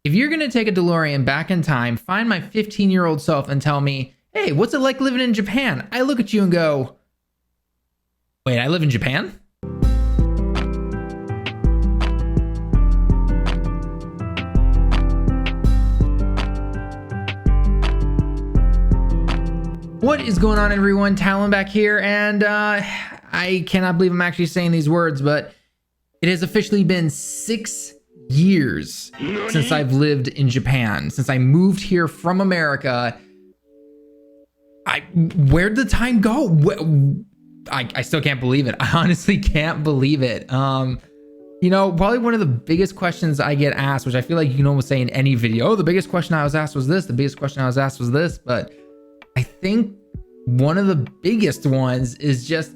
if you're going to take a DeLorean back in time, find my 15-year-old self and tell me, hey, what's it like living in Japan? I look at you and go, wait, I live in Japan? What is going on, everyone? Tallen back here, and I cannot believe I'm actually saying these words, but it has officially been 6 years since I've lived in Japan, since I moved here from America. Where'd the time go? I still can't believe it. I honestly can't believe it. You know, probably one of the biggest questions I get asked, which I feel like you can almost say in any video, oh, the biggest question I was asked was this, the biggest question I was asked was this, but I think one of the biggest ones is just,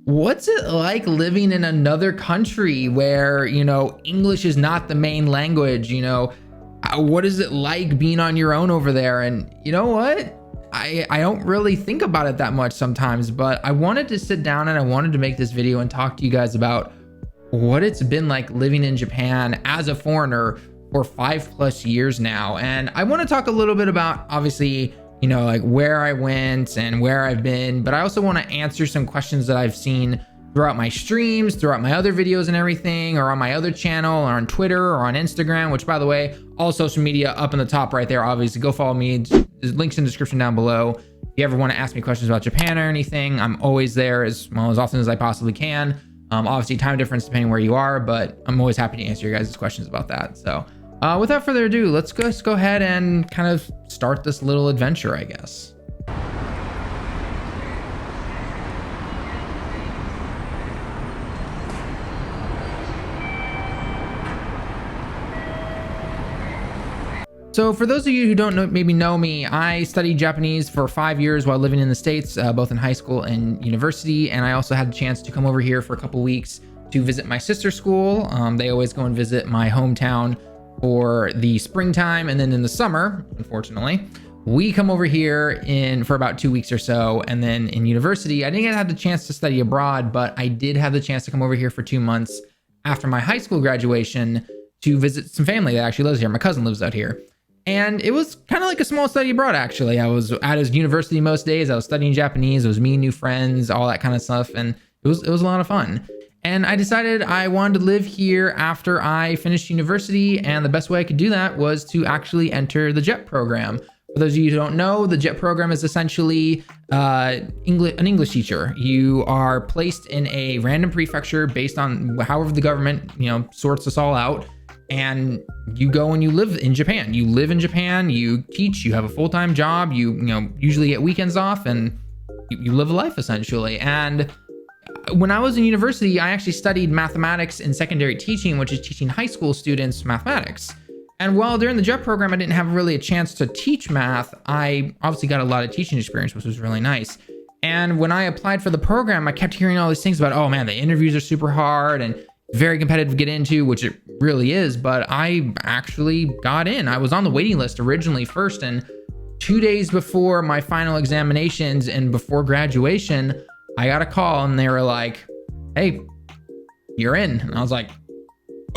what's it like living in another country where, you know, English is not the main language? You know, what is it like being on your own over there? And you know what? I don't really think about it that much sometimes, but I wanted to sit down and I wanted to make this video and talk to you guys about what it's been like living in Japan as a foreigner for 5+ years now. And I want to talk a little bit about, obviously, you know, like where I went and where I've been, but I also want to answer some questions that I've seen throughout my streams, throughout my other videos and everything, or on my other channel, or on Twitter, or on Instagram, which, by the way, all social media up in the top right there. Obviously, go follow me. There's links in the description down below. If you ever want to ask me questions about Japan or anything, I'm always there as well, as often as I possibly can. Obviously, time difference depending where you are, but I'm always happy to answer your guys' questions about that. So without further ado, let's go ahead and kind of start this little adventure, I guess. So for those of you who don't know, maybe know me, I studied Japanese for 5 years while living in the States, both in high school and university. And I also had the chance to come over here for a couple weeks to visit my sister's school. They always go and visit my hometown for the springtime, and then in the summer, unfortunately, we come over here for about 2 weeks or so. And then in university, I didn't have the chance to study abroad, but I did have the chance to come over here for 2 months after my high school graduation to visit some family that actually lives here. My cousin lives out here. And it was kind of like a small study abroad, actually. I was at his university most days. I was studying Japanese. It was meeting new friends, all that kind of stuff. And it was a lot of fun. And I decided I wanted to live here after I finished university. And the best way I could do that was to actually enter the JET program. For those of you who don't know, the JET program is essentially an English teacher. You are placed in a random prefecture based on however the government, you know, sorts us all out. And you go and you live in Japan. You live in Japan, you teach, you have a full-time job, you know, usually get weekends off, and you live a life essentially. And when I was in university, I actually studied mathematics in secondary teaching, which is teaching high school students mathematics. And while during the JET program, I didn't have really a chance to teach math, I obviously got a lot of teaching experience, which was really nice. And when I applied for the program, I kept hearing all these things about, oh man, the interviews are super hard and very competitive to get into, which it really is, but I actually got in. I was on the waiting list originally first, and 2 days before my final examinations and before graduation, I got a call and they were like, hey, you're in. And I was like,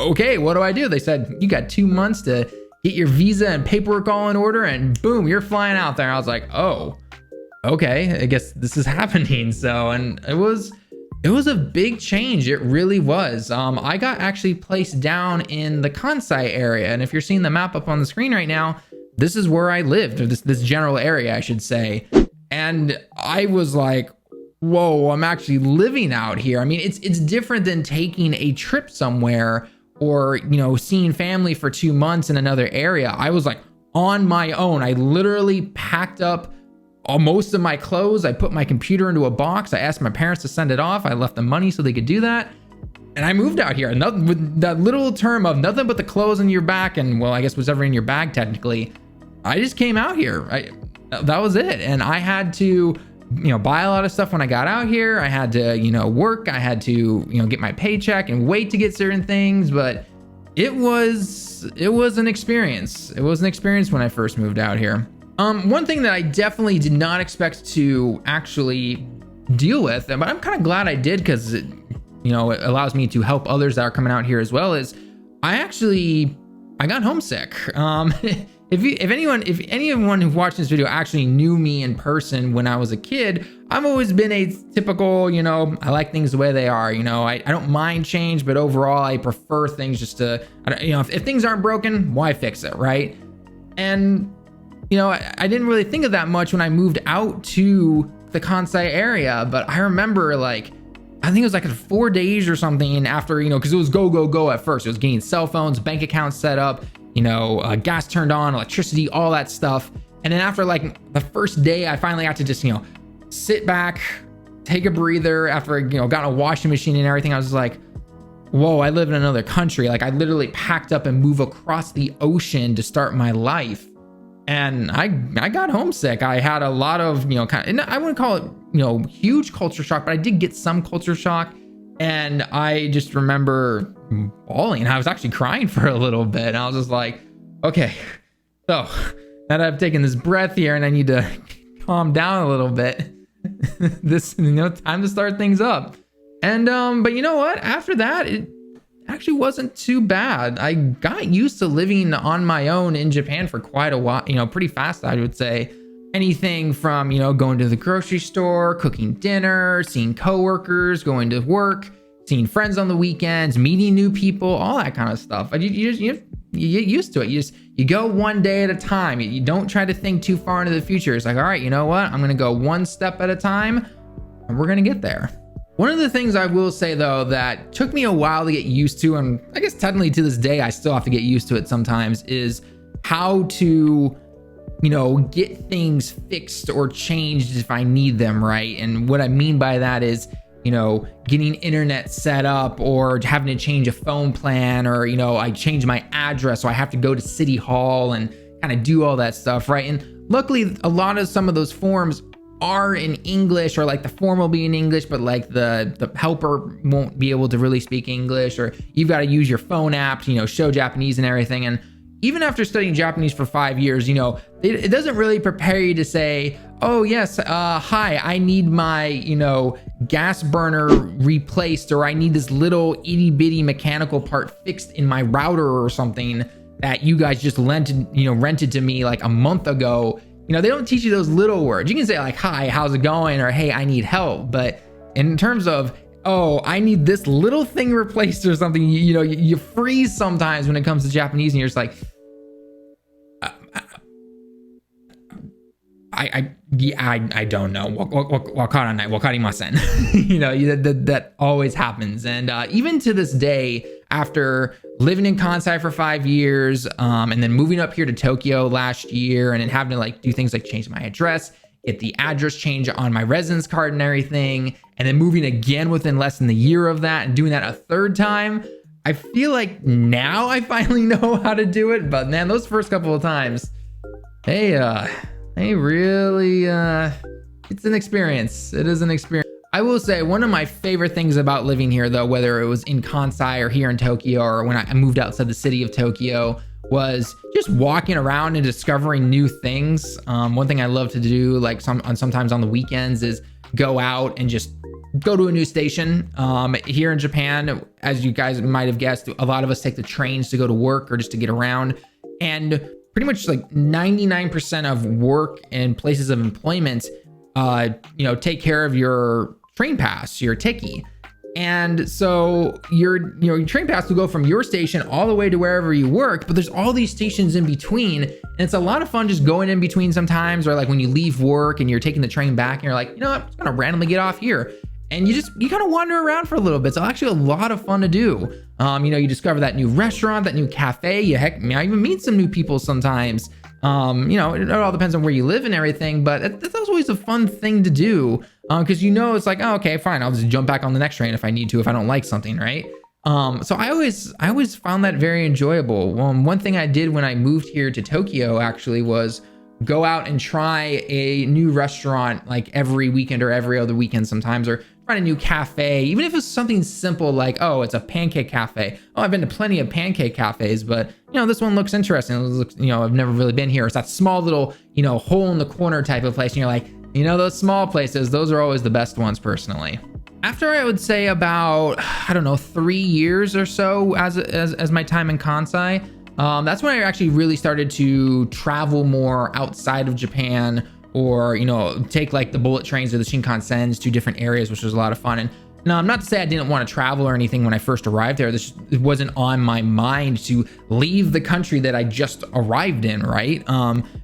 okay, what do I do? They said, you got 2 months to get your visa and paperwork all in order, and boom, you're flying out there. I was like, oh, okay, I guess this is happening. So, and it was a big change. It really was. I got actually placed down in the Kansai area. And if you're seeing the map up on the screen right now, this is where I lived, or this general area, I should say. And I was like, whoa, I'm actually living out here. I mean, it's different than taking a trip somewhere or, you know, seeing family for 2 months in another area. I was like on my own. I literally packed up most of my clothes. I put my computer into a box. I asked my parents to send it off. I left them money so they could do that. And I moved out here. With that little term of nothing but the clothes on your back and, well, I guess whatever in your bag technically, I just came out here. That was it. And I had to, you know, buy a lot of stuff when I got out here. I had to, you know, work. I had to, you know, get my paycheck and wait to get certain things. But it was an experience. It was an experience when I first moved out here. One thing that I definitely did not expect to actually deal with, but I'm kind of glad I did, because it, you know, it allows me to help others that are coming out here as well, is I actually I got homesick. If anyone who watched this video actually knew me in person when I was a kid, I've always been a typical, I like things the way they are. I don't mind change, but overall I prefer things just to, if things aren't broken, why fix it, right? And, I didn't really think of that much when I moved out to the Kansai area, but I remember I think it was like 4 days or something after, because it was go at first. It was getting cell phones, bank accounts set up, gas turned on, electricity, all that stuff. And then after the first day, I finally got to just, sit back, take a breather after, got a washing machine and everything. I was like, whoa, I live in another country. I literally packed up and moved across the ocean to start my life. And I got homesick. I had a lot of, I wouldn't call it, huge culture shock, but I did get some culture shock. And I just remember bawling. I was actually crying for a little bit. And I was just like, okay, so now that I've taken this breath here and I need to calm down a little bit, time to start things up. And, but you know what? After that, it actually wasn't too bad. I got used to living on my own in Japan for quite a while, pretty fast, I would say. Anything from, going to the grocery store, cooking dinner, seeing coworkers, going to work, seeing friends on the weekends, meeting new people, all that kind of stuff. You get used to it. You go one day at a time. You don't try to think too far into the future. It's like, all right, you know what? I'm going to go one step at a time and we're going to get there. One of the things I will say though, that took me a while to get used to, and I guess technically to this day, I still have to get used to it sometimes, is how to, get things fixed or changed if I need them, right? And what I mean by that is, getting internet set up or having to change a phone plan, or, I change my address, so I have to go to City Hall and kind of do all that stuff, right? And luckily, some of those forms are in English, or the form will be in English, but the helper won't be able to really speak English, or you've got to use your phone app to, show Japanese and everything. And even after studying Japanese for 5 years, it doesn't really prepare you to say, oh yes, hi, I need my, gas burner replaced, or I need this little itty bitty mechanical part fixed in my router or something that you guys just rented to me a month ago. They don't teach you those little words. You can say hi, how's it going? Or hey, I need help. But in terms of, oh, I need this little thing replaced or something, you freeze sometimes when it comes to Japanese, and you're just like, I don't know. Wakarimasen. That always happens. And even to this day, after living in Kansai for 5 years, and then moving up here to Tokyo last year, and then having to do things like change my address, get the address change on my residence card and everything, and then moving again within less than a year of that and doing that a third time, I feel like now I finally know how to do it. But man, those first couple of times, hey, really, it's an experience. It is an experience. I will say one of my favorite things about living here, though, whether it was in Kansai or here in Tokyo, or when I moved outside the city of Tokyo, was just walking around and discovering new things. One thing I love to do, sometimes on the weekends, is go out and just go to a new station. Here in Japan, as you guys might have guessed, a lot of us take the trains to go to work or just to get around. And pretty much 99% of work and places of employment, take care of your train pass, your tiki. And so your train pass will go from your station all the way to wherever you work, but there's all these stations in between. And it's a lot of fun just going in between sometimes, or when you leave work and you're taking the train back and you're like, I'm just gonna randomly get off here. And you kind of wander around for a little bit. It's actually a lot of fun to do. You discover that new restaurant, that new cafe. I even meet some new people sometimes. It all depends on where you live and everything, but that's always a fun thing to do. Because it's oh, okay, fine, I'll just jump back on the next train if I need to, if I don't like something, right? So I always found that very enjoyable. One thing I did when I moved here to Tokyo actually was go out and try a new restaurant every weekend or every other weekend sometimes, or try a new cafe, even if it's something simple oh, it's a pancake cafe. Oh, I've been to plenty of pancake cafes, but this one looks interesting. It looks, I've never really been here. It's that small little, hole in the corner type of place. And you're like, those small places, those are always the best ones personally. After I would say about, 3 years or so as my time in Kansai, That's when I actually really started to travel more outside of Japan, or, take like the bullet trains or the Shinkansens to different areas, which was a lot of fun. And now, I'm not to say I didn't want to travel or anything when I first arrived there. It wasn't on my mind to leave the country that I just arrived in, right?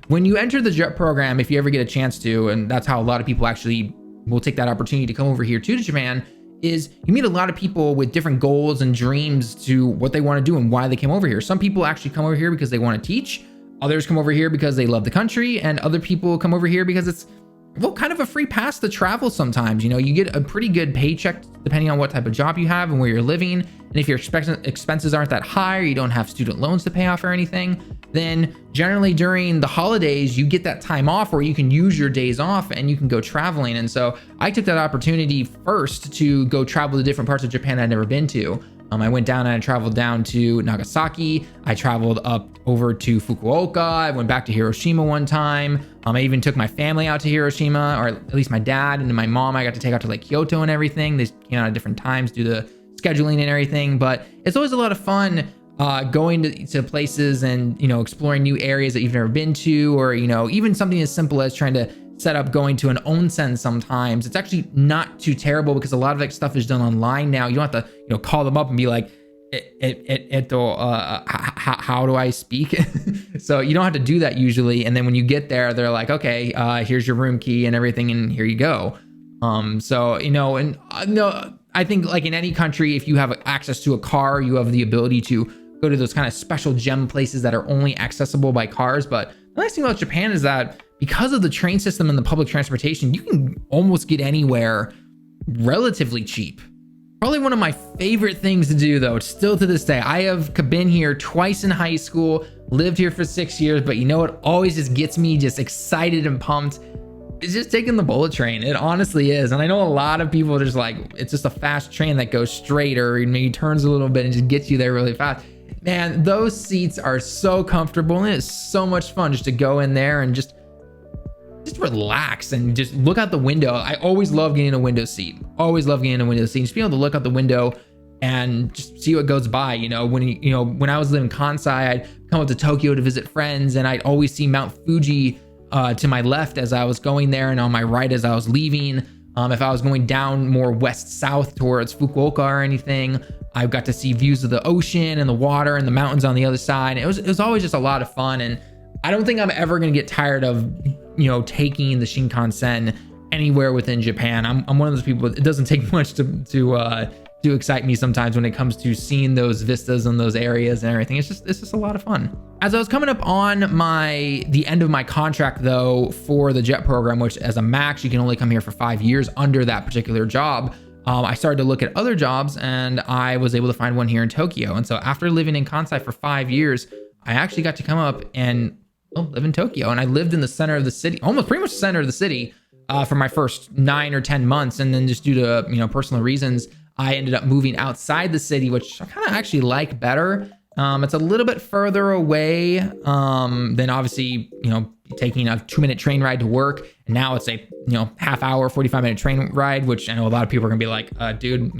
When you enter the JET program, if you ever get a chance to, and that's how a lot of people actually will take that opportunity to come over here to Japan, is you meet a lot of people with different goals and dreams to what they want to do and why they came over here. Some people actually come over here because they want to teach. Others come over here because they love the country, and other people come over here because it's kind of a free pass to travel sometimes. You get a pretty good paycheck depending on what type of job you have and where you're living. And if your expenses aren't that high, or you don't have student loans to pay off or anything, then generally during the holidays, you get that time off where you can use your days off and you can go traveling. And so I took that opportunity first to go travel to different parts of Japan I'd never been to. I went down and I traveled down to Nagasaki. I traveled up over to Fukuoka. I went back to Hiroshima one time. I even took my family out to Hiroshima, or at least my dad and my mom. I got to take out to like Kyoto and everything. They came out at different times due to scheduling and everything. But it's always a lot of fun going to places and, exploring new areas that you've never been to, or, even something as simple as trying to set up going to an onsen sometimes. It's actually not too terrible because a lot of that stuff is done online now. You don't have to, call them up and be like, how do I speak? So you don't have to do that usually. And then when you get there, they're like, okay, here's your room key and everything, and here you go. I think like in any country, if you have access to a car, you have the ability to go to those kind of special gem places that are only accessible by cars. But the nice thing about Japan is that because of the train system and the public transportation, you can almost get anywhere relatively cheap. Probably one of my favorite things to do, though, still to this day. I have been here twice in high school, lived here for 6 years, but what always just gets me just excited and pumped is just taking the bullet train. It honestly is. And I know a lot of people are just like, it's just a fast train that goes straight or maybe turns a little bit and just gets you there really fast. Man, those seats are so comfortable, and it's so much fun just to go in there and just relax and just look out the window. I always love getting a window seat. Always love getting a window seat. Just being able to look out the window and just see what goes by. When I was living in Kansai, I'd come up to Tokyo to visit friends, and I'd always see Mount Fuji to my left as I was going there, and on my right as I was leaving. If I was going down more west-south towards Fukuoka or anything, I got to see views of the ocean and the water and the mountains on the other side. It was always just a lot of fun, and I don't think I'm ever going to get tired of taking the Shinkansen anywhere within Japan. I'm one of those people. It doesn't take much to excite me sometimes when it comes to seeing those vistas and those areas and everything. It's just a lot of fun. As I was coming up on the end of my contract, though, for the JET program, which as a max you can only come here for 5 years under that particular job, I started to look at other jobs, and I was able to find one here in Tokyo. And so after living in Kansai for 5 years, I actually got to come up and live in Tokyo. And I lived in the center of the city, almost pretty much the center of the city, for my first 9 or 10 months. And then just due to personal reasons, I ended up moving outside the city, which I kind of actually like better. It's a little bit further away than obviously, taking a 2-minute train ride to work. And now it's a, half hour, 45-minute train ride, which I know a lot of people are gonna be like, dude,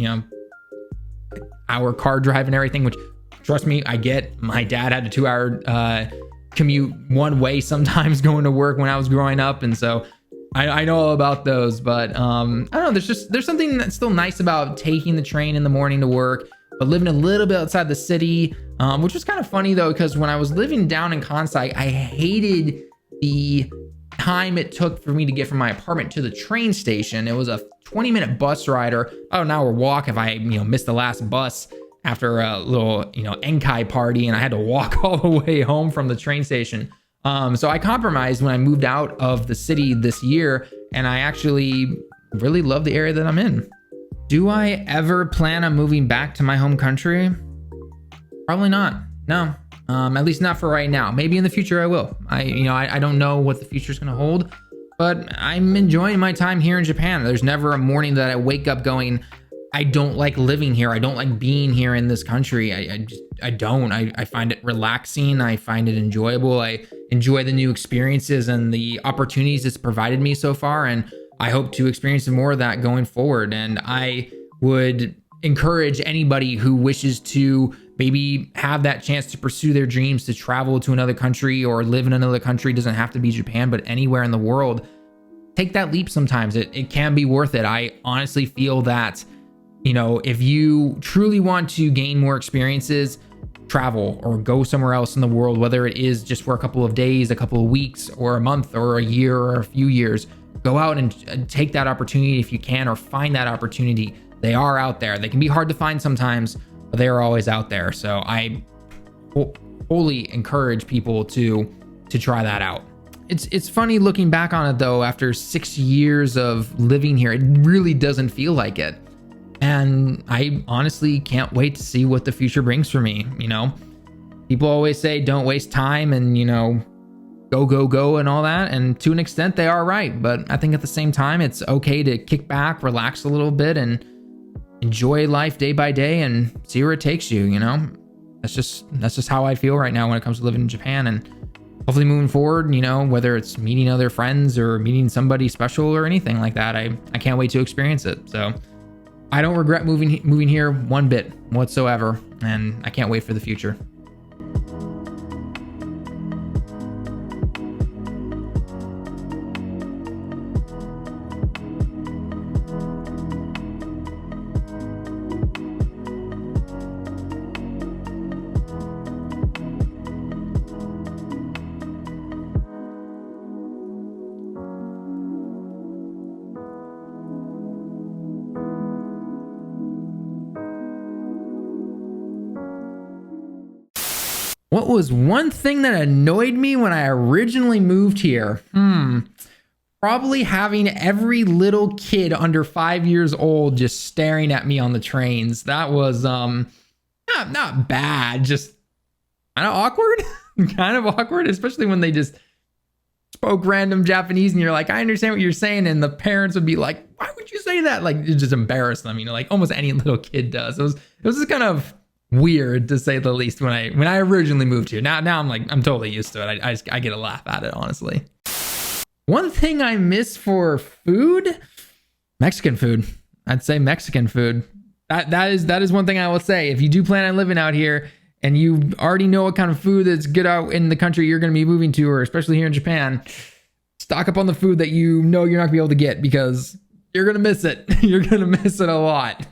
hour car drive and everything, which trust me, I get. My dad had a 2-hour commute one way sometimes going to work when I was growing up. And so I know all about those, but I don't know, there's something that's still nice about taking the train in the morning to work, but living a little bit outside the city, which was kind of funny though, because when I was living down in Kansai, I hated the time it took for me to get from my apartment to the train station. It was a 20-minute bus ride, or about an hour walk if I missed the last bus after a little Enkai party, and I had to walk all the way home from the train station. So I compromised when I moved out of the city this year, and I actually really love the area that I'm in. Do I ever plan on moving back to my home country? Probably not. No. At least not for right now. Maybe in the future I will. I don't know what the future is going to hold, but I'm enjoying my time here in Japan. There's never a morning that I wake up going, I don't like living here. I don't like being here in this country. I don't. I find it relaxing. I find it enjoyable. I enjoy the new experiences and the opportunities it's provided me so far. And I hope to experience more of that going forward. And I would encourage anybody who wishes to maybe have that chance to pursue their dreams, to travel to another country or live in another country. It doesn't have to be Japan, but anywhere in the world. Take that leap sometimes. It can be worth it. I honestly feel that, you know, if you truly want to gain more experiences, travel or go somewhere else in the world, whether it is just for a couple of days, a couple of weeks, or a month, or a year, or a few years, go out and take that opportunity if you can, or find that opportunity. They are out there. They can be hard to find sometimes, but they are always out there. So I wholly encourage people to try that out. It's funny looking back on it though, after 6 years of living here, it really doesn't feel like it. And I honestly can't wait to see what the future brings for me. You know, people always say don't waste time and, you know, go and all that. And to an extent they are right. But I think at the same time, it's okay to kick back, relax a little bit, and enjoy life day by day and see where it takes you. You know, that's just how I feel right now when it comes to living in Japan. And hopefully moving forward, you know, whether it's meeting other friends or meeting somebody special or anything like that, I can't wait to experience it. So I don't regret moving here one bit whatsoever, and I can't wait for the future. What was one thing that annoyed me when I originally moved here? Probably having every little kid under 5 years old just staring at me on the trains. That was not bad, just kind of awkward. Kind of awkward, especially when they just spoke random Japanese and you're like, I understand what you're saying, and the parents would be like, why would you say that? Like, it just embarrass them, you know, like almost any little kid does. It was just kind of weird, to say the least, when I originally moved here. Now I'm totally used to it. I get a laugh at it, honestly. One thing I miss for food, Mexican food. I'd say Mexican food. That is one thing I will say. If you do plan on living out here and you already know what kind of food that's good out in the country you're going to be moving to, or especially here in Japan, stock up on the food that you know you're not going to be able to get, because you're going to miss it. You're going to miss it a lot.